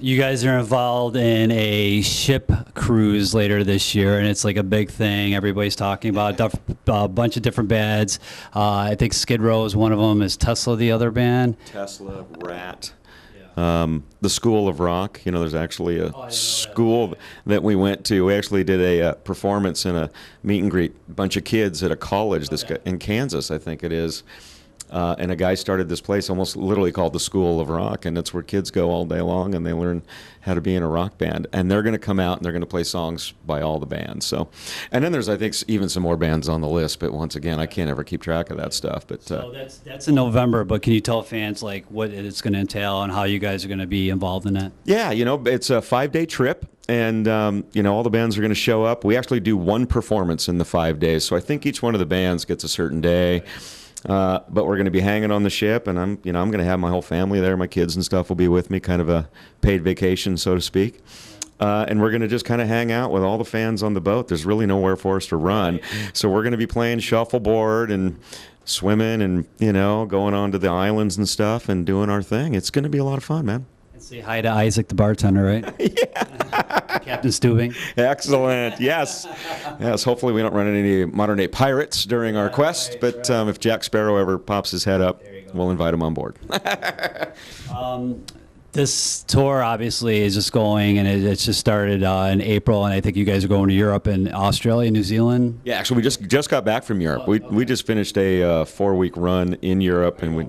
You guys are involved in a ship cruise later this year, and it's like a big thing. Everybody's talking about a bunch of different bands. I think Skid Row is one of them. Is Tesla the other band? Tesla, Rat. The School of Rock. You know, there's actually a school that we went to. We actually did a performance in a meet and greet, a bunch of kids at a college in Kansas, I think it is. And a guy started this place almost literally called the School of Rock, and it's where kids go all day long and they learn how to be in a rock band. And they're going to come out and they're going to play songs by all the bands. So, and then there's, I think, even some more bands on the list. But once again, I can't ever keep track of that stuff. But so that's in November. But can you tell fans like what it's going to entail and how you guys are going to be involved in that? Yeah, you know, it's a 5-day trip. And, you know, all the bands are going to show up. We actually do one performance in the 5 days. So I think each one of the bands gets a certain day. But we're going to be hanging on the ship, and I'm going to have my whole family there. My kids and stuff will be with me, kind of a paid vacation, so to speak. And we're going to just kind of hang out with all the fans on the boat. There's really nowhere for us to run. So we're going to be playing shuffleboard and swimming and, you know, going on to the islands and stuff and doing our thing. It's going to be a lot of fun, man. And say hi to Isaac, the bartender, right? Yeah. Captain Stubing. Excellent. Yes. Yes. Hopefully we don't run into any modern-day pirates during our quest, but if Jack Sparrow ever pops his head up, we'll invite him on board. This tour obviously is just going, and it's just started in April, and I think you guys are going to Europe and Australia, New Zealand. Yeah, actually, we just got back from Europe. We just finished a 4-week run in Europe, and we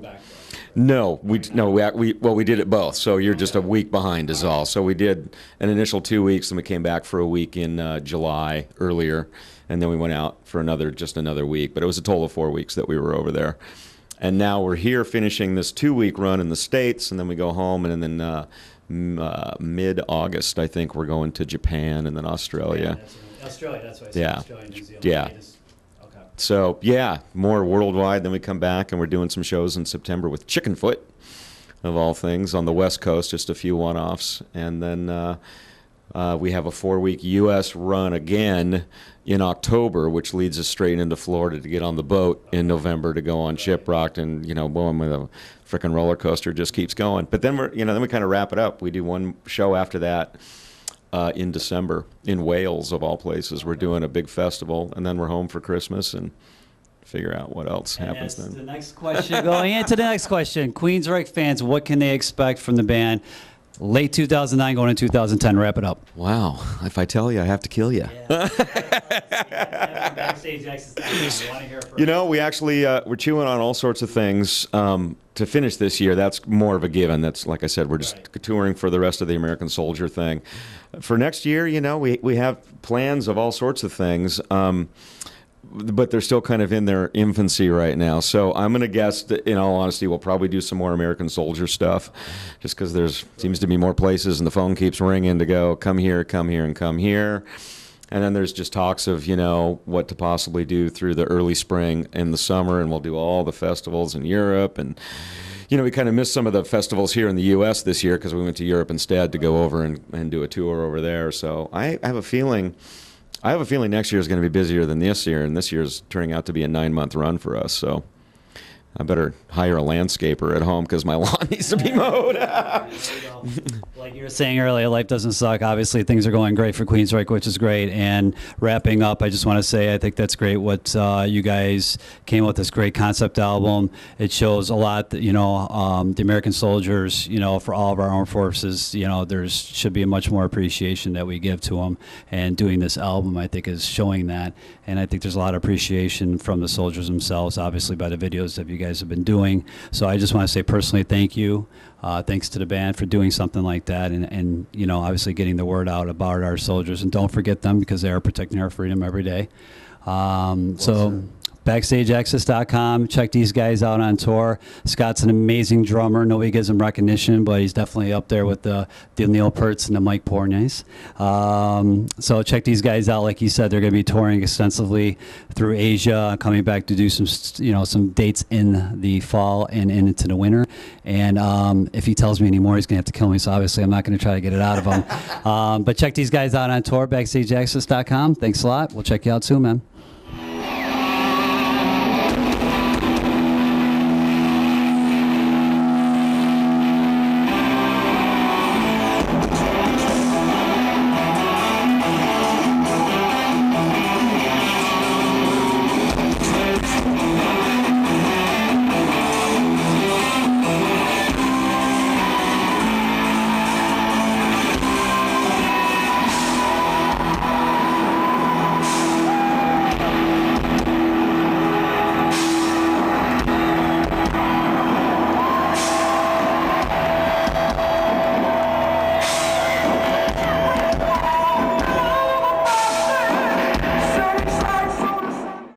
did it both. So you're just a week behind is all. So we did an initial 2 weeks, and we came back for a week in July earlier, and then we went out for another week. But it was a total of 4 weeks that we were over there. And now we're here finishing this 2-week run in the States, and then we go home, and then mid-August, I think, we're going to Japan and then Australia. Yeah, Australia, that's what I said. Yeah. Australia, New Zealand. Yeah. So, yeah, more worldwide. Then we come back, and we're doing some shows in September with Chickenfoot, of all things, on the West Coast, just a few one-offs. And then we have a 4-week U.S. run again in October, which leads us straight into Florida to get on the boat in November to go on Shiprocked, and, you know, boom, the frickin' roller coaster just keeps going. But then then we kind of wrap it up. We do one show after that. In December in Wales, of all places. We're doing a big festival, and then we're home for Christmas and figure out what else happens then. The next question, going into the next question, Queensryche fans, what can they expect from the band? Late 2009, going into 2010. Wrap it up. Wow. If I tell you, I have to kill you. Yeah. BackstageAxxess. Want to hear it first. You know, we actually, we're chewing on all sorts of things. To finish this year, that's more of a given. That's, like I said, we're just touring for the rest of the American Soldier thing. For next year, you know, we have plans of all sorts of things. But they're still kind of in their infancy right now. So I'm going to guess that, in all honesty, we'll probably do some more American Soldier stuff, just because there's seems to be more places, and the phone keeps ringing to go, come here, and come here. And then there's just talks of, you know, what to possibly do through the early spring and the summer, and we'll do all the festivals in Europe. And, you know, we kind of missed some of the festivals here in the U.S. this year because we went to Europe instead to go over and do a tour over there. So I have a feeling next year is going to be busier than this year, and this year's turning out to be a 9-month run for us. So I better hire a landscaper at home because my lawn needs to be mowed. Like you were saying earlier, life doesn't suck. Obviously, things are going great for Queensryche, which is great. And wrapping up, I just want to say I think that's great what you guys came up with, this great concept album. It shows a lot that, you know, the American soldiers, you know, for all of our armed forces, you know, there should be a much more appreciation that we give to them. And doing this album, I think, is showing that. And I think there's a lot of appreciation from the soldiers themselves, obviously, by the videos that you guys have been doing. So I just want to say personally thank you. Thanks to the band for doing something like that, and you know, obviously getting the word out about our soldiers, and don't forget them because they are protecting our freedom every day. So BackstageAxxess.com. Check these guys out on tour. Scott's an amazing drummer. Nobody gives him recognition, but he's definitely up there with the Neil Pearts and the Mike Portnoys. So check these guys out. Like he said, they're going to be touring extensively through Asia, coming back to do some dates in the fall and into the winter. And if he tells me anymore, he's going to have to kill me. So obviously, I'm not going to try to get it out of him. But check these guys out on tour. BackstageAxxess.com. Thanks a lot. We'll check you out soon, man.